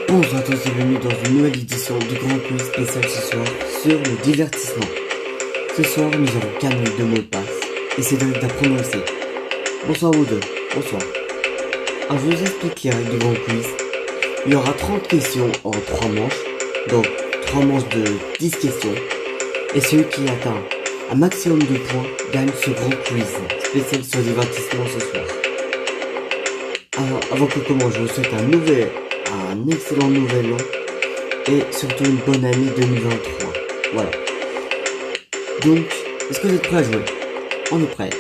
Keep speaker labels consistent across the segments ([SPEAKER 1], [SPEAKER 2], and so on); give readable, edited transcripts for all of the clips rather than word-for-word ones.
[SPEAKER 1] Bonjour à tous et bienvenue dans une nouvelle édition du Grand Quiz spécial ce soir sur le divertissement. Ce soir nous avons Camille de mot de passe et Cédric d'apprendre aussi. Bonsoir vous deux, bonsoir. Alors je vous explique les règles du Grand Quiz. Il y aura 30 questions en 3 manches, donc 3 manches de 10 questions. Et celui qui atteint un maximum de points gagne ce Grand Quiz spécial sur le divertissement ce soir. Alors avant que commence, je vous souhaite un excellent nouvel an et surtout une bonne année 2023. Voilà. Donc, est-ce que vous êtes prêts à jouer? On est prêts.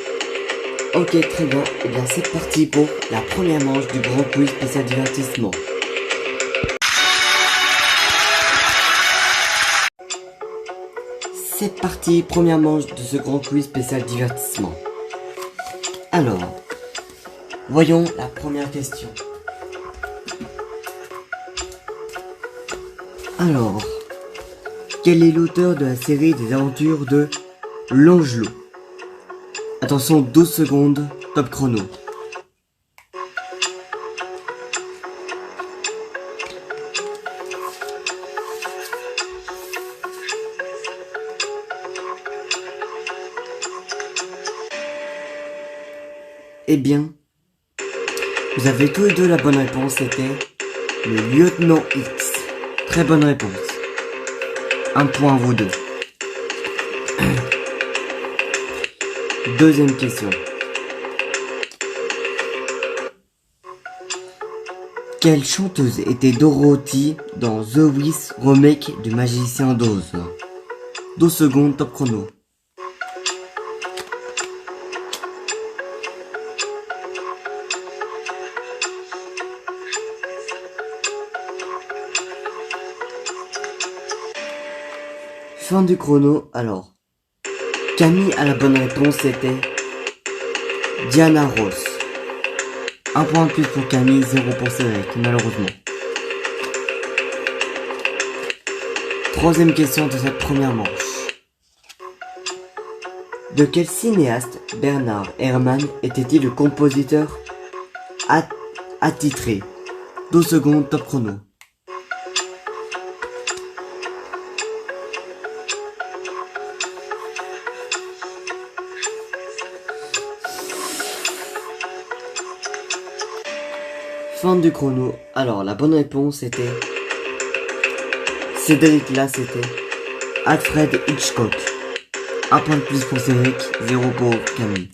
[SPEAKER 1] Ok, très bien. Et bien c'est parti pour la première manche du Grand Quiz spécial divertissement. C'est parti, première manche de ce Grand Quiz spécial divertissement. Alors, voyons la première question. Alors, quel est l'auteur de la série des aventures de Langelot? Attention, 12 secondes, top chrono. Eh bien, vous avez tous les deux la bonne réponse, c'était le lieutenant X. Très bonne réponse. Un point à vous deux. Deuxième question. Quelle chanteuse était Dorothy dans The Wiz remake du Magicien d'Oz? 12 secondes, top chrono. Fin du chrono, alors. Camille a la bonne réponse, c'était Diana Ross. Un point de plus pour Camille, 0 pour Cédric, malheureusement. Troisième question de cette première manche. De quel cinéaste Bernard Herrmann était-il le compositeur attitré? 12 secondes, top chrono. Fin du chrono. Alors, la bonne réponse était Cédric, là c'était Alfred Hitchcock. Un point de plus pour Cédric, 0 pour Camille.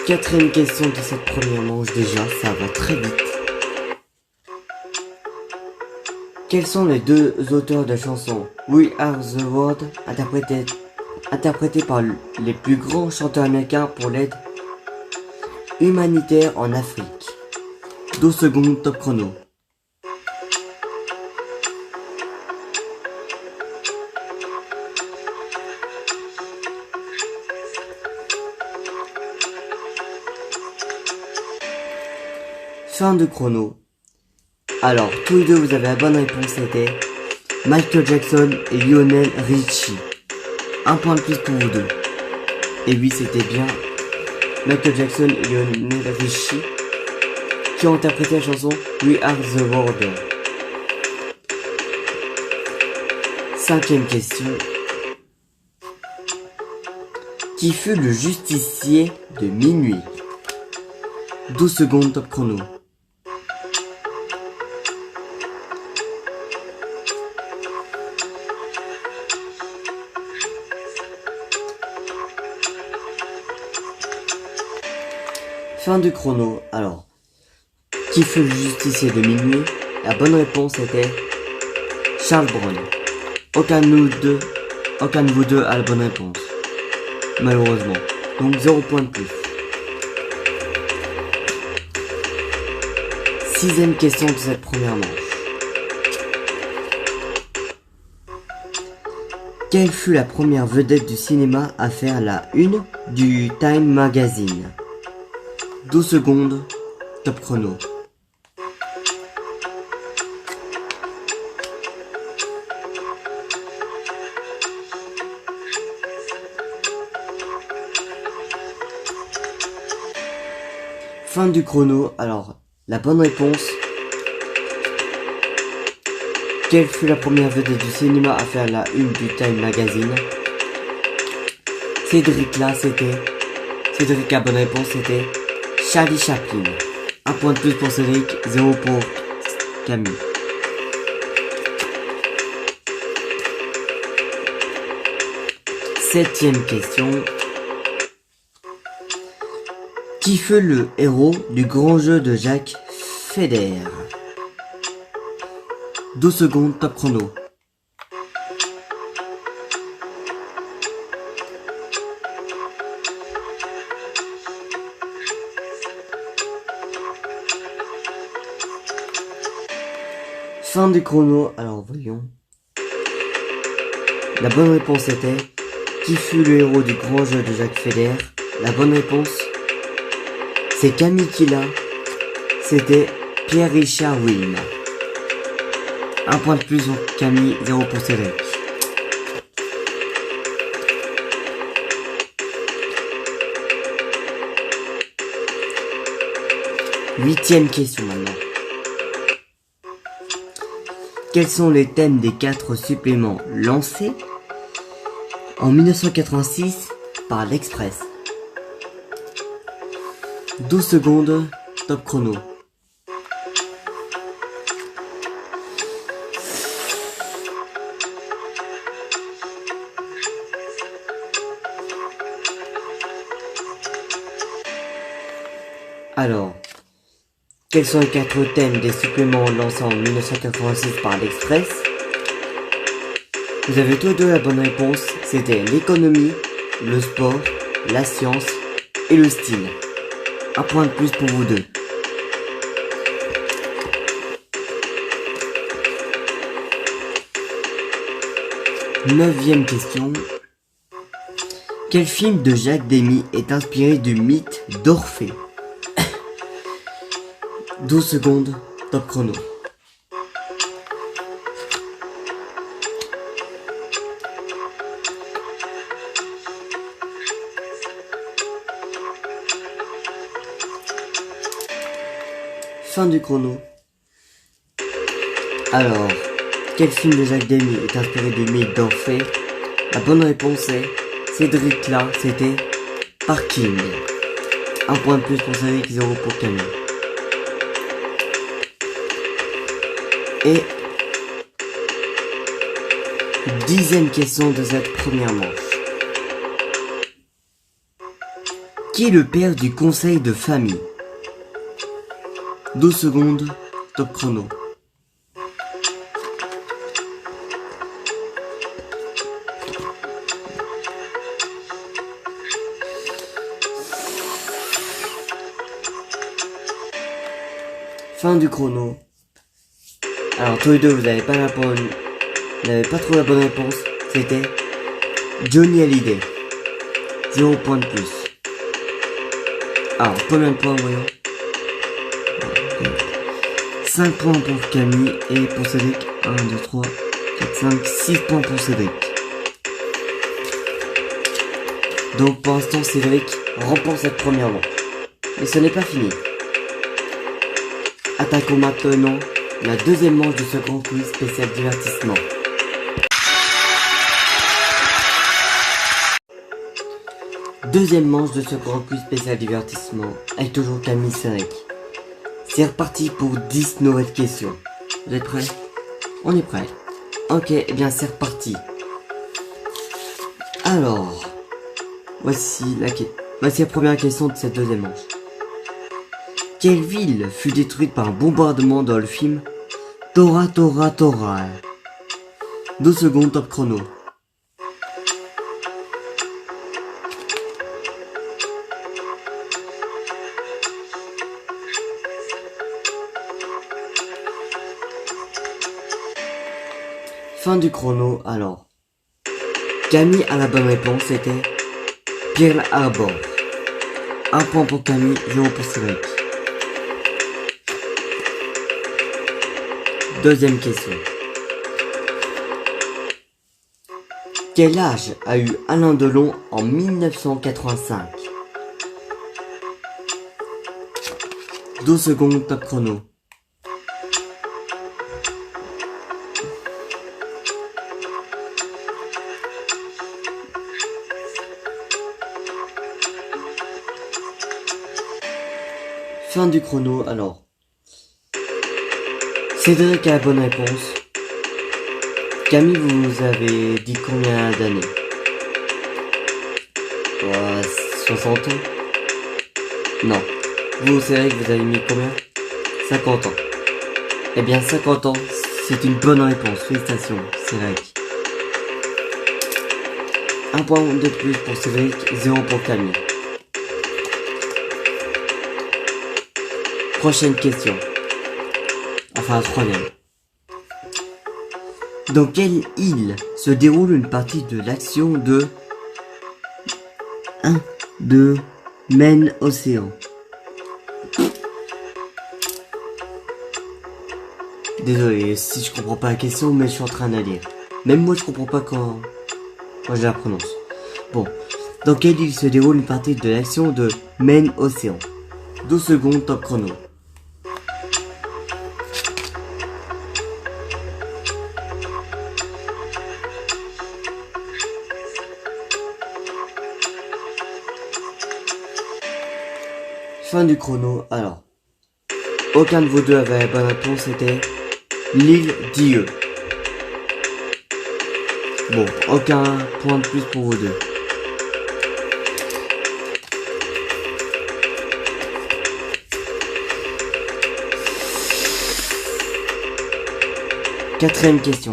[SPEAKER 1] Quatrième question de cette première manche déjà, ça va très vite. Quels sont les deux auteurs de la chanson We Are the World, interprété par les plus grands chanteurs américains pour l'aide humanitaire en Afrique? 12 secondes, top chrono. Fin de chrono. Alors, tous les deux vous avez la bonne réponse, c'était Michael Jackson et Lionel Richie. Un point de plus pour vous deux. Et oui, c'était bien Michael Jackson et Lionel Richie qui ont interprété la chanson We Are the World. Cinquième question. Qui fut le justicier de minuit? 12 secondes, top chrono. Fin du chrono. Alors, qui fut le justicier de minuit? La bonne réponse était Charles Brown. Aucun de vous deux a la bonne réponse, malheureusement. Donc 0 point de plus. Sixième question de cette première manche. Quelle fut la première vedette du cinéma à faire la une du Time Magazine? 12 secondes, top chrono. Fin du chrono. Alors, la bonne réponse. Quelle fut la première vedette du cinéma à faire la une du Time Magazine? Cédric, la bonne réponse, c'était Charlie Chaplin. Un point de plus pour Cédric, 0 pour Camille. Septième question. Qui fut le héros du grand jeu de Jacques Federer? 12 secondes, top chrono. Fin du chrono, alors voyons. La bonne réponse était: qui fut le héros du grand jeu de Jacques Federer? La bonne réponse, c'est Camille qui l'a. C'était Pierre-Richard Wilm. Un point de plus pour Camille, 0 pour Cédric. Huitième question maintenant. Quels sont les thèmes des 4 suppléments lancés en 1986 par l'Express? 12 secondes, top chrono. Alors, quels sont les 4 thèmes des suppléments lancés en 1986 par l'Express? Vous avez tous deux la bonne réponse, c'était l'économie, le sport, la science et le style. Un point de plus pour vous deux. Neuvième question. Quel film de Jacques Demy est inspiré du mythe d'Orphée? 12 secondes, top chrono. Fin du chrono. Alors, quel film de Jacques Demy est inspiré du mythe d'Orphée? La bonne réponse est Cédric là, c'était Parking. Un point de plus pour Cédric, 0 pour Camille. Et 10e question de cette première manche. Qui est le père du conseil de famille? 12 secondes, top chrono. Fin du chrono. Alors tous les deux, vous n'avez pas trouvé la bonne réponse. C'était Johnny Hallyday. 0 point de plus. Alors combien de points, voyons? 5 points pour Camille et pour Cédric. 1, 2, 3, 4, 5, 6 points pour Cédric. Donc pour l'instant, Cédric remporte cette première manche. Mais ce n'est pas fini. Attaquons maintenant la deuxième manche de ce grand quiz spécial divertissement. Deuxième manche de ce grand quiz spécial divertissement, avec toujours Camille Cédric. C'est reparti pour 10 nouvelles questions. Vous êtes prêts? On est prêts. Ok, et bien c'est reparti. Alors, voici la première question de cette deuxième manche. Quelle ville fut détruite par un bombardement dans le film Tora Tora Tora? 12 secondes, top chrono. Fin du chrono, alors. Camille a la bonne réponse, c'était Pearl Harbor. 1 point pour Camille, 0 pour Cédric. Deuxième question. Quel âge a eu Alain Delon en 1985? 12 secondes, top chrono. Fin du chrono, alors. Cédric a la bonne réponse. Camille, vous avez dit combien d'années? 60 ans? Non. Vous, Cédric, vous avez mis combien? 50 ans. Eh bien, 50 ans, c'est une bonne réponse. Félicitations, Cédric. 1 point de plus pour Cédric, 0 pour Camille. Prochaine question. Enfin, troisième. Dans quelle île se déroule une partie de l'action de 1, 2, Main Océan? Désolé si je comprends pas la question, mais je suis en train de la lire. Même moi je comprends pas quand je la prononce. Bon. Dans quelle île se déroule une partie de l'action de Main Océan? 12 secondes, top chrono. Fin du chrono, alors. Aucun de vous deux avait la bonne réponse, c'était l'île Dieu. Bon, aucun point de plus pour vous deux. Quatrième question.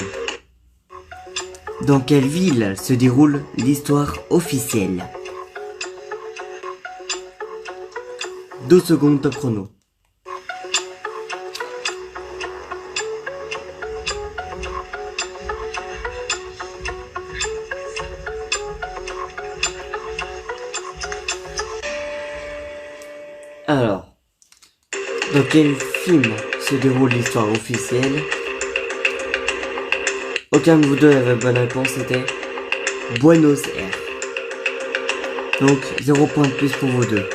[SPEAKER 1] Dans quelle ville se déroule l'histoire officielle? 2 secondes, top chrono. Alors, dans quel film se déroule l'histoire officielle? Aucun de vous deux avait bonne réponse, c'était Buenos Aires. Donc, 0 point de plus pour vous deux.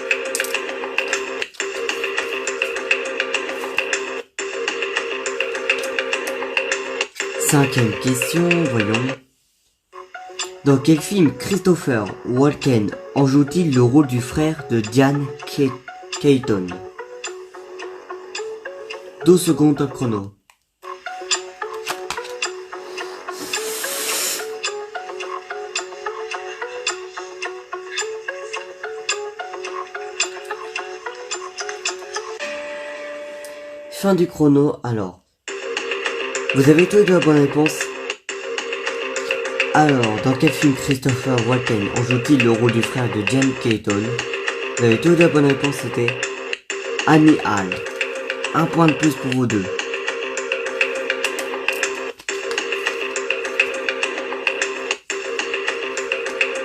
[SPEAKER 1] Cinquième question, voyons. Dans quel film Christopher Walken en joue-t-il le rôle du frère de Diane Keaton? 12 secondes, top chrono. Fin du chrono, alors. Vous avez tous les deux la bonne réponse. Alors, dans quel film Christopher Walken en joue-t-il le rôle du frère de Diane Keaton? Vous avez tous les deux la bonne réponse, c'était Annie Hall. 1 point de plus pour vous deux.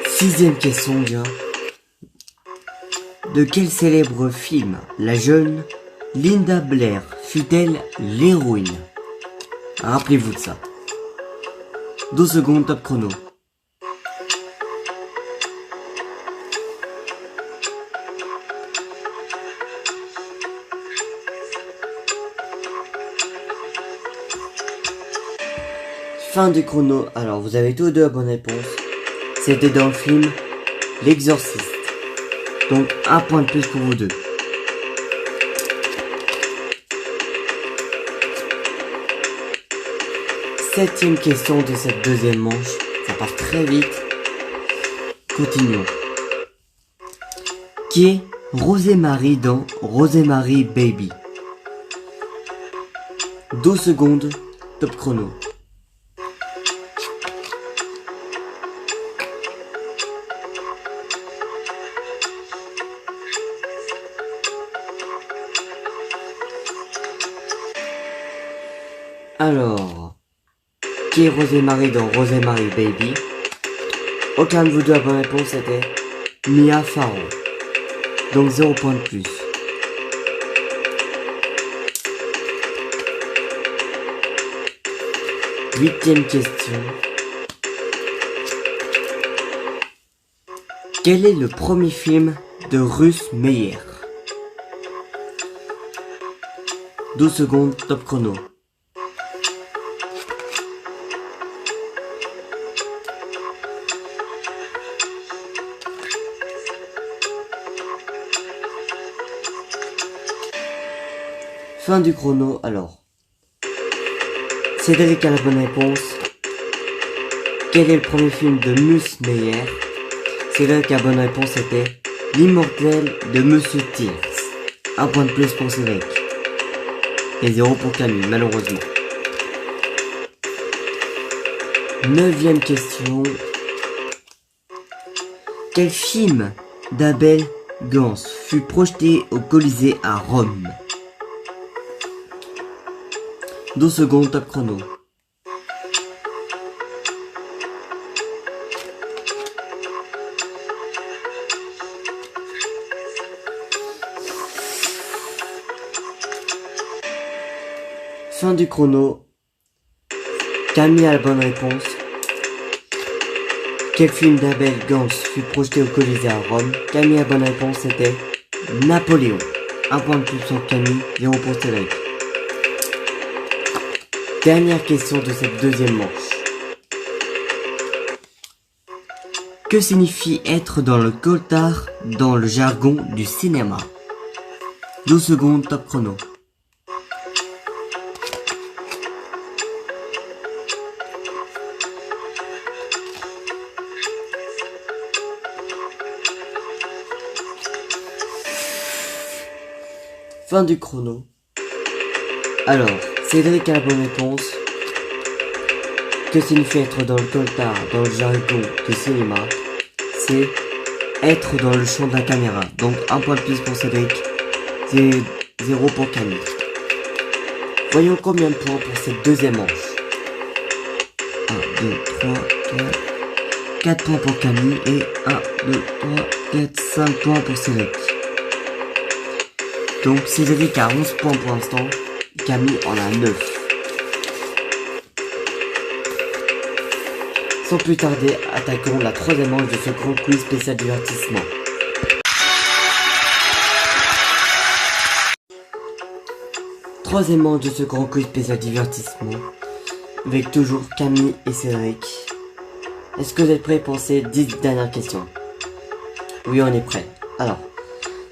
[SPEAKER 1] Sixième question, déjà. De quel célèbre film la jeune Linda Blair fut-elle l'héroïne? Rappelez-vous de ça. 12 secondes, top chrono. Fin du chrono. Alors, vous avez tous deux la bonne réponse. C'était dans le film L'Exorciste. Donc, 1 point de plus pour vous deux. Septième question de cette deuxième manche. Ça passe très vite. Continuons. Qui est Rosemary dans Rosemary Baby? 12 secondes, top chrono. Alors, Qui est Rosemary dans Rosemary Baby? Aucun de vous deux a bonne réponse, c'était Mia Farrow. Donc 0 point de plus. Huitième question. Quel est le premier film de Russ Meyer? 12 secondes, top chrono. Fin du chrono, alors. Cédric a la bonne réponse. Quel est le premier film de Russ Meyer? Cédric a la bonne réponse, c'était L'immortel de Monsieur Tears. Un point de plus pour Cédric. Et 0 pour Camille, malheureusement. Neuvième question. Quel film d'Abel Gans fut projeté au Colisée à Rome? 12 secondes, top chrono. Fin du chrono. Camille a la bonne réponse. Quel film d'Abel Gans fut projeté au Colisée à Rome? Camille a la bonne réponse, c'était Napoléon. Un point de plus pour Camille, 0 pour Cédric. Dernière question de cette deuxième manche. Que signifie être dans le coltard dans le jargon du cinéma? 12 secondes, top chrono. Fin du chrono. Alors, Cédric a la bonne réponse. Que signifie être dans le coltard, dans le jargon de cinéma? C'est être dans le champ de la caméra. Donc 1 point de plus pour Cédric, c'est 0 pour Camille. Voyons combien de points pour cette deuxième manche. 1, 2, 3, 4. 4 points pour Camille et 1, 2, 3, 4, 5 points pour Cédric. Donc Cédric a 11 points pour l'instant. Camille en a 9. Sans plus tarder, attaquons la troisième manche de ce grand quiz spécial divertissement. Troisième manche de ce grand quiz spécial divertissement, avec toujours Camille et Cédric. Est-ce que vous êtes prêts pour ces 10 dernières questions? Oui, on est prêts. Alors,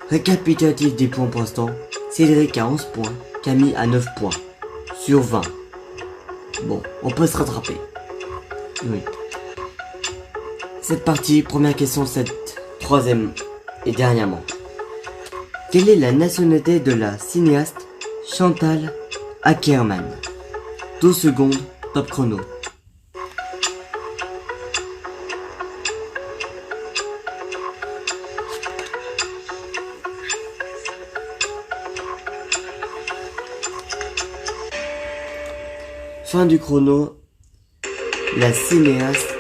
[SPEAKER 1] récapitulatif des points pour l'instant. Cédric a 11 points. Camille a 9 points sur 20. Bon, on peut se rattraper. Oui. Cette partie, première question, cette troisième et dernière manche. Quelle est la nationalité de la cinéaste Chantal Akerman? 12 secondes, top chrono. Fin du chrono. La cinéaste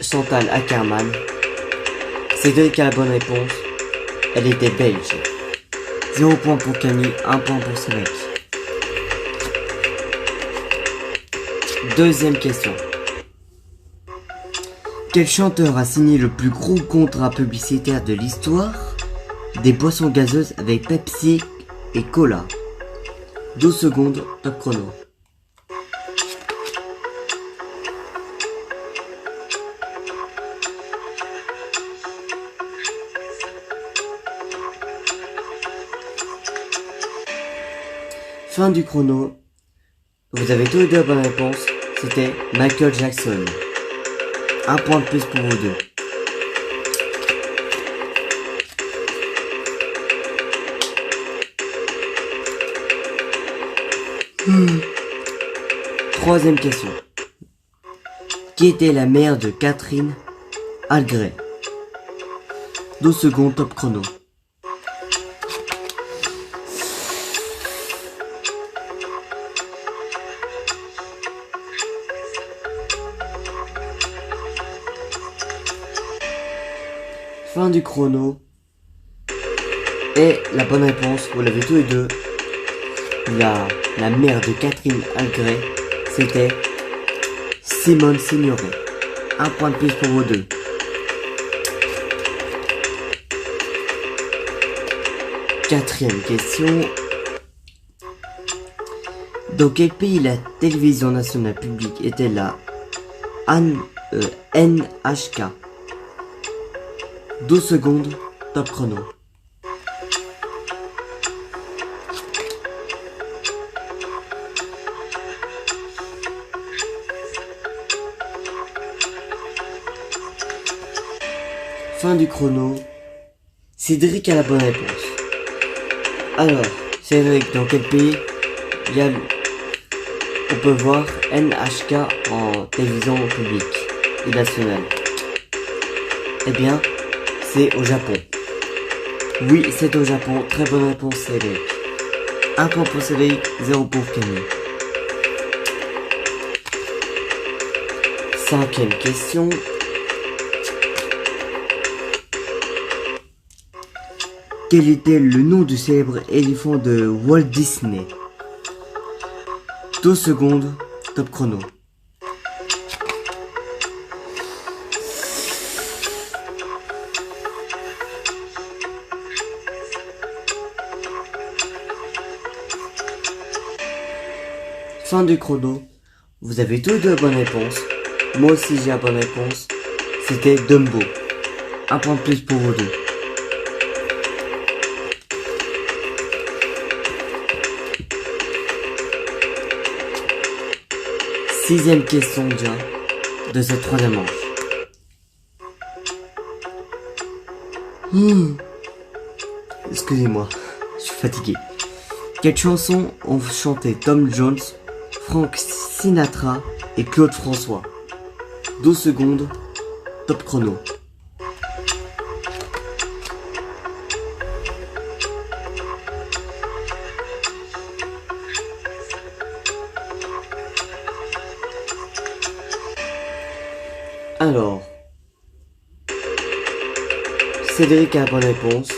[SPEAKER 1] Chantal Akerman. Cédric a la bonne réponse. Elle était belge. 0 point pour Camille, 1 point pour Cédric. Deuxième question. Quel chanteur a signé le plus gros contrat publicitaire de l'histoire des boissons gazeuses avec Pepsi et Cola? 12 secondes, top chrono. Fin du chrono. Vous avez tous les deux la bonne réponse. C'était Michael Jackson. 1 point de plus pour vous deux. Troisième question. Qui était la mère de Catherine Algray? 12 secondes, top chrono. Fin du chrono. Et la bonne réponse, vous l'avez tous les deux. La mère de Catherine Algret, c'était Simone Signoret. Un point de plus pour vous deux. Quatrième question. Dans quel pays la télévision nationale publique était la NHK? 12 secondes, top chrono. Fin du chrono. Cédric a la bonne réponse. Alors, Cédric, dans quel pays on peut voir NHK en télévision publique et nationale? Eh bien, c'est au Japon. Oui, c'est au Japon. Très bonne réponse, Cédric. 1 point pour Cédric, 0 pour Camille. Cinquième question. Quel était le nom du célèbre éléphant de Walt Disney? 12 secondes, top chrono. Fin du chrono. Vous avez tous deux la bonne réponse. Moi aussi j'ai la bonne réponse. C'était Dumbo. 1 point de plus pour vous deux. Sixième question déjà de cette troisième manche. Excusez-moi, je suis fatigué. Quelle chanson ont chanté Tom Jones, Frank Sinatra et Claude François? 12 secondes, top chrono. Alors, Cédric a la bonne réponse.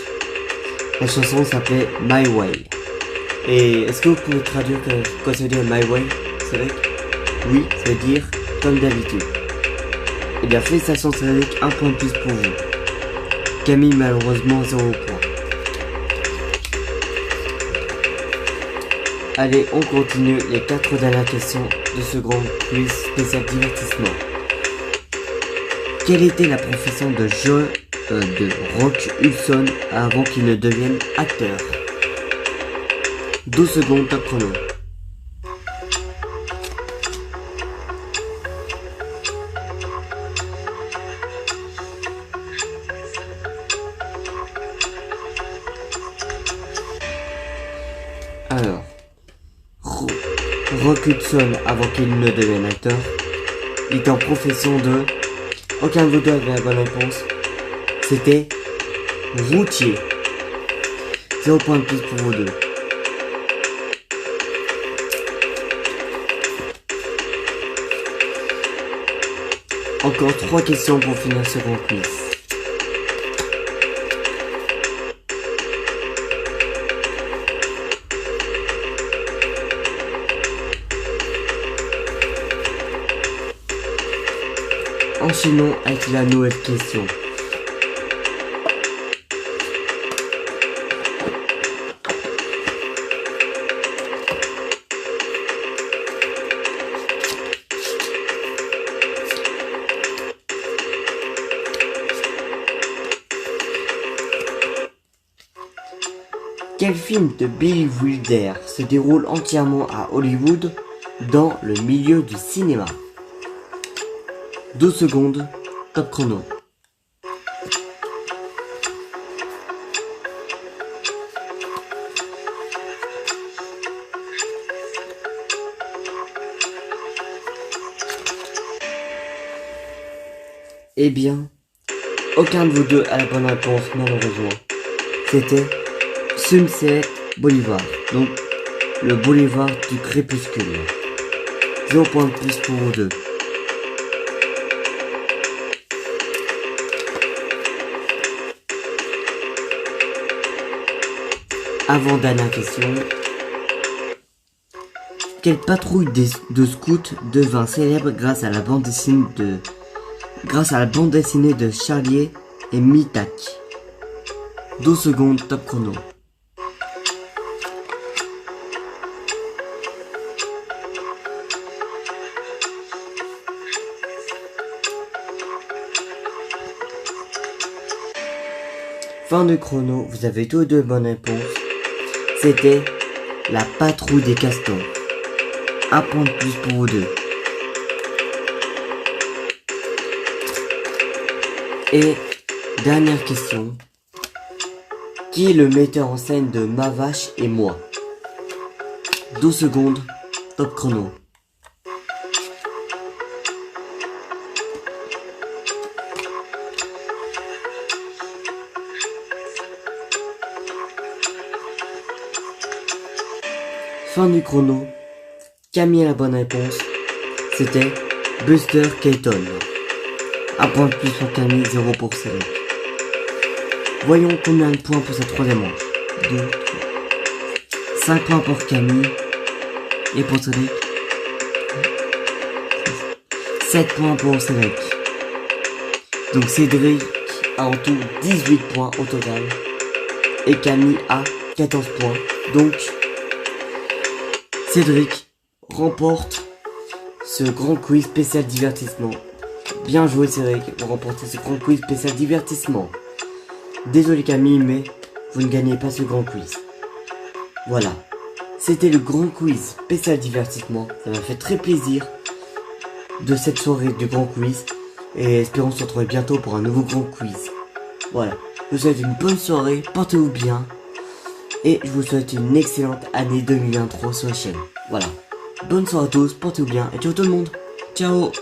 [SPEAKER 1] La chanson s'appelait My Way. Et est-ce que vous pouvez traduire quoi ça veut dire My Way, Cédric? Oui, ça veut dire comme d'habitude. Et bien, félicitations Cédric, 1 point de plus pour vous. Camille, malheureusement, 0 point. Allez, on continue les 4 dernières questions de ce grand quiz spécial divertissement. Quelle était la profession de Rock Hudson avant qu'il ne devienne acteur? 12 secondes, top chrono. Alors, Rock Hudson avant qu'il ne devienne acteur, il était en profession de... Aucun de vous deux avait la bonne réponse. C'était routier. 0 point de plus pour vous deux. Encore 3 questions pour finir ce grand quiz. Enchaînons avec la nouvelle question. Quel film de Billy Wilder se déroule entièrement à Hollywood dans le milieu du cinéma? 12 secondes, top chrono. Eh bien, aucun de vous deux a la bonne réponse malheureusement. C'était Sunset Boulevard, donc le boulevard du crépuscule. 0 point de plus pour vous deux. Avant-dernière question. Quelle patrouille de scouts devint célèbre grâce à la bande dessinée de Charlier et Mitak? 12 secondes, top chrono. Fin de chrono, vous avez tous deux bonnes réponses. C'était la patrouille des castors. Un point de plus pour vous deux. Et dernière question. Qui est le metteur en scène de Ma Vache et Moi? 12 secondes, top chrono. Fin du chrono. Camille a la bonne réponse. C'était Buster Keaton. Un point de plus pour Camille, 0 pour Cédric. Voyons combien de points pour cette troisième manche. 2, 3, 5 points pour Camille. Et pour Cédric, 7 points pour Cédric. Donc Cédric a en tout 18 points au total. Et Camille a 14 points. Donc Cédric remporte ce grand quiz spécial divertissement. Bien joué Cédric, vous remportez ce grand quiz spécial divertissement. Désolé Camille, mais vous ne gagnez pas ce grand quiz. Voilà, c'était le grand quiz spécial divertissement. Ça m'a fait très plaisir de cette soirée du grand quiz. Et espérons se retrouver bientôt pour un nouveau grand quiz. Voilà, je vous souhaite une bonne soirée, portez-vous bien. Et je vous souhaite une excellente année 2023 sur la chaîne. Voilà. Bonne soirée à tous, portez-vous bien et ciao tout le monde. Ciao.